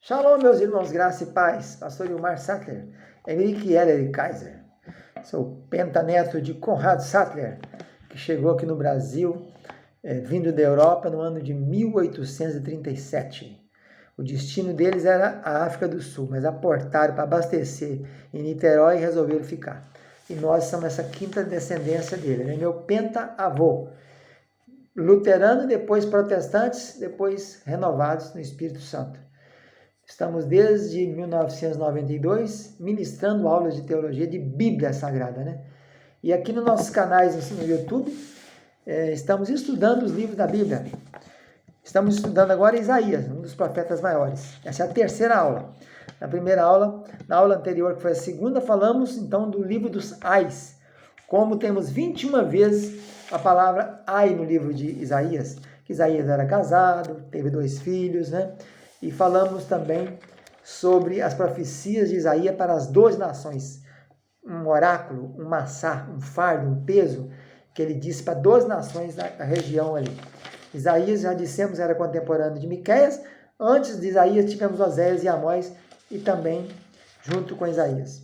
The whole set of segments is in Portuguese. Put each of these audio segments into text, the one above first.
Shalom, meus irmãos, graça e paz. Pastor Ilmar Sattler, Henrique Heller Kaiser. Sou pentaneto de Conrad Sattler, que chegou aqui no Brasil, vindo da Europa no ano de 1837. O destino deles era a África do Sul, mas aportaram para abastecer em Niterói e resolveram ficar. E nós somos essa quinta descendência dele. Ele é meu penta-avô. Luterano, depois protestantes, depois renovados no Espírito Santo. Estamos desde 1992 ministrando aulas de teologia de Bíblia Sagrada, né? E aqui nos nossos canais no YouTube, estamos estudando os livros da Bíblia. Estamos estudando agora Isaías, um dos profetas maiores. Essa é a terceira aula. Na primeira aula, na aula anterior, que foi a segunda, falamos então do livro dos ais. Como temos 21 vezes a palavra ai no livro de Isaías. Que Isaías era casado, teve 2 filhos, né? E falamos também sobre as profecias de Isaías para as 12 nações. Um oráculo, um massá, um fardo, um peso, que ele disse para 12 nações da região ali. Isaías, já dissemos, era contemporâneo de Miqueias. Antes de Isaías, tivemos Oséias e Amós, e também junto com Isaías.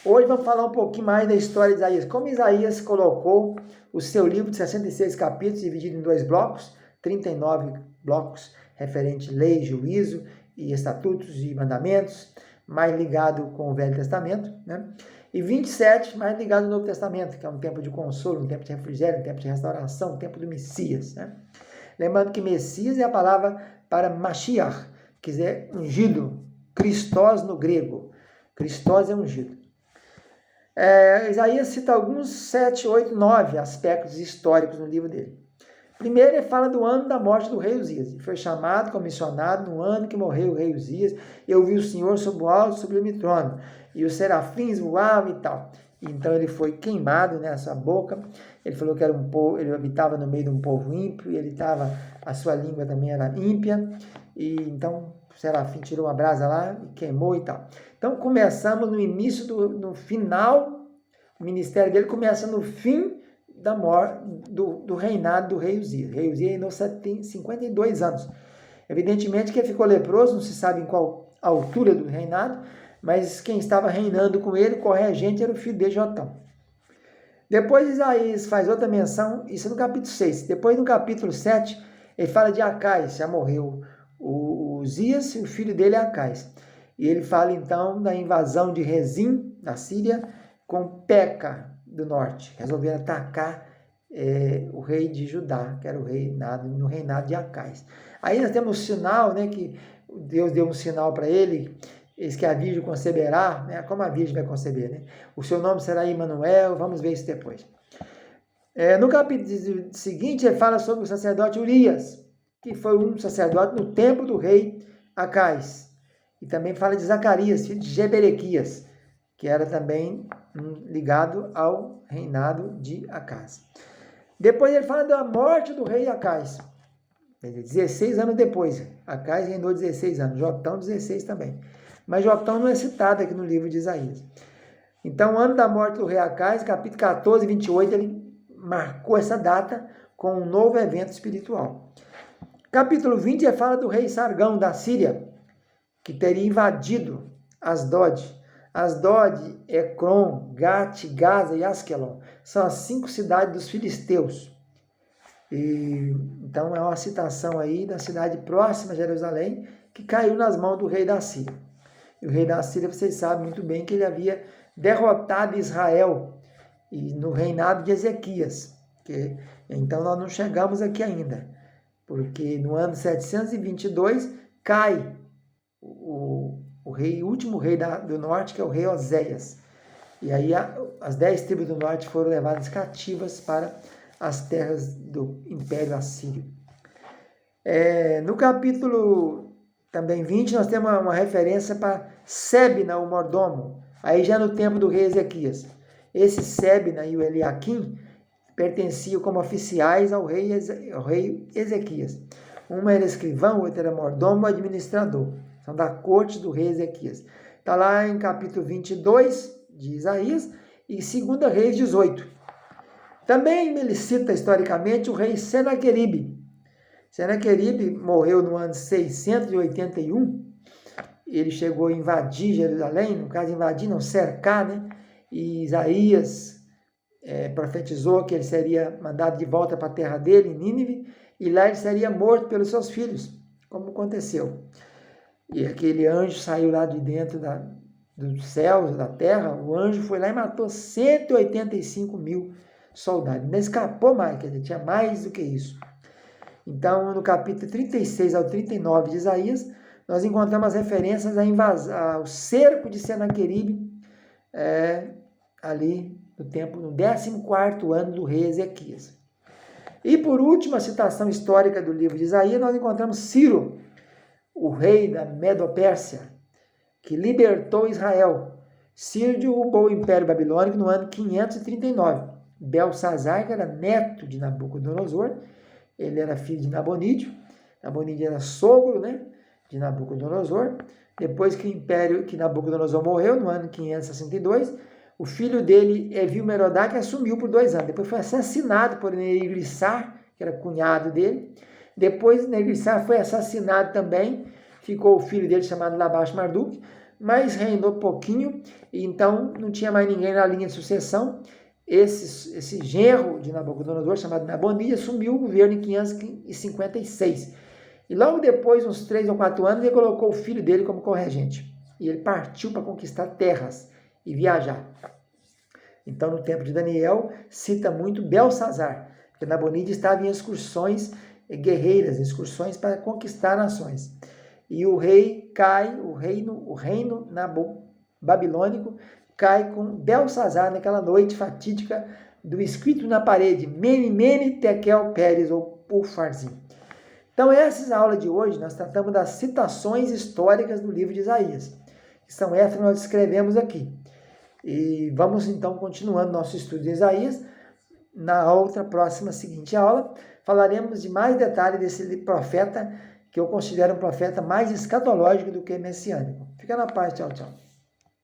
Hoje vamos falar um pouquinho mais da história de Isaías. Como Isaías colocou o seu livro de 66 capítulos, dividido em 2 blocos, 39 blocos, referente lei, juízo e estatutos e mandamentos, mais ligado com o Velho Testamento, né? E 27 mais ligado ao Novo Testamento, que é um tempo de consolo, um tempo de refrigério, um tempo de restauração, um tempo do Messias, né? Lembrando que Messias é a palavra para Mashiach, que é ungido, Christos no grego. Christos é ungido. Isaías cita alguns 7, 8, 9 aspectos históricos no livro dele. Primeiro, ele fala do ano da morte do rei Uzias. Ele foi chamado, comissionado no ano que morreu o rei Uzias. Eu vi o Senhor sob o alto, sublime trono, e os serafins voavam e tal. Então ele foi queimado nessa boca. Ele falou que era um povo, ele habitava no meio de um povo ímpio, a sua língua também era ímpia. E então o serafim tirou uma brasa lá e queimou e tal. Então começamos no início no final, o ministério dele começa no fim da morte, do reinado do rei Uzias. O rei Uzias reinou 52 anos. Evidentemente que ele ficou leproso, não se sabe em qual altura do reinado, mas quem estava reinando com ele, corregente, era o filho de Jotão. Depois Isaías faz outra menção, isso no capítulo 6. Depois no capítulo 7, ele fala de Acais, já morreu o Uzias e o filho dele é Acais. E ele fala então da invasão de Rezim, da Síria, com Peca, do norte, resolveram atacar o rei de Judá, que era o reinado, no reinado de Acais. Aí nós temos o sinal, né, que Deus deu um sinal para ele, eis que a virgem conceberá, né, como a virgem vai conceber, né? O seu nome será Emanuel, vamos ver isso depois. No capítulo seguinte, ele fala sobre o sacerdote Urias, que foi um sacerdote no templo do rei Acais. E também fala de Zacarias, filho de Jeberequias, que era também ligado ao reinado de Acais. Depois ele fala da morte do rei Acais. 16 anos depois. Acais reinou 16 anos. Jotão, 16 também. Mas Jotão não é citado aqui no livro de Isaías. Então, o ano da morte do rei Acais, capítulo 14, 28, ele marcou essa data com um novo evento espiritual. Capítulo 20, ele fala do rei Sargão, da Síria, que teria invadido Asdod. Asdod, Ecrom, Gate, Gaza e Asquelon são as 5 cidades dos filisteus. Então é uma citação aí da cidade próxima a Jerusalém que caiu nas mãos do rei da Síria. E o rei da Síria, vocês sabem muito bem que ele havia derrotado Israel e no reinado de Ezequias. Então nós não chegamos aqui ainda, porque no ano 722 cai o último rei do norte, que é o rei Oséias. E aí as 10 tribos do norte foram levadas cativas para as terras do Império Assírio. No capítulo também 20, nós temos uma referência para Sebna, o mordomo, aí já no tempo do rei Ezequias. Esse Sebna e o Eliaquim pertenciam como oficiais ao rei Ezequias. Um era escrivão, o outro era mordomo, administrador. São da corte do rei Ezequias. Está lá em capítulo 22 de Isaías e 2 Reis 18. Também ele cita historicamente o rei Senaqueribe. Senaqueribe morreu no ano 681 ele chegou a invadir Jerusalém, no caso invadir, não cercar, né? E Isaías profetizou que ele seria mandado de volta para a terra dele, em Nínive, e lá ele seria morto pelos seus filhos, como aconteceu. E aquele anjo saiu lá de dentro dos céus, da terra, o anjo foi lá e matou 185 mil soldados. Não escapou mais, quer dizer, tinha mais do que isso. Então, no capítulo 36 ao 39 de Isaías, nós encontramos as referências ao cerco de Senaqueribe, ali no 14º ano do rei Ezequias. E por último, a citação histórica do livro de Isaías, nós encontramos Ciro, o rei da Medo-Pérsia, que libertou Israel. Ciro derrubou o Império Babilônico no ano 539. Belsazar, que era neto de Nabucodonosor, ele era filho de Nabonídio. Nabonídio era sogro, né, de Nabucodonosor. Depois que Nabucodonosor morreu, no ano 562, o filho dele, Evil-Merodach, assumiu por 2 anos. Depois foi assassinado por Neriglissar, que era cunhado dele. Depois Neriglissar foi assassinado também. Ficou o filho dele chamado Labash-Marduk, mas reinou pouquinho, e então não tinha mais ninguém na linha de sucessão. Esse genro de Nabucodonosor, chamado Nabonido, assumiu o governo em 556. E logo depois, uns 3 ou 4 anos, ele colocou o filho dele como corregente. E ele partiu para conquistar terras e viajar. Então, no tempo de Daniel, cita muito Belsazar, porque Nabonido estava em excursões guerreiras, excursões para conquistar nações. E o rei cai, o reino babilônico cai com Belsazar naquela noite fatídica do escrito na parede, Mene, Mene, Tekel, Pérez ou Upharsin. Então, essa aula de hoje, nós tratamos das citações históricas do livro de Isaías, que são essas que nós escrevemos aqui. E vamos, então, continuando nosso estudo de Isaías. Na próxima seguinte aula, falaremos de mais detalhes desse profeta, que eu considero um profeta mais escatológico do que messiânico. Fica na paz, tchau, tchau.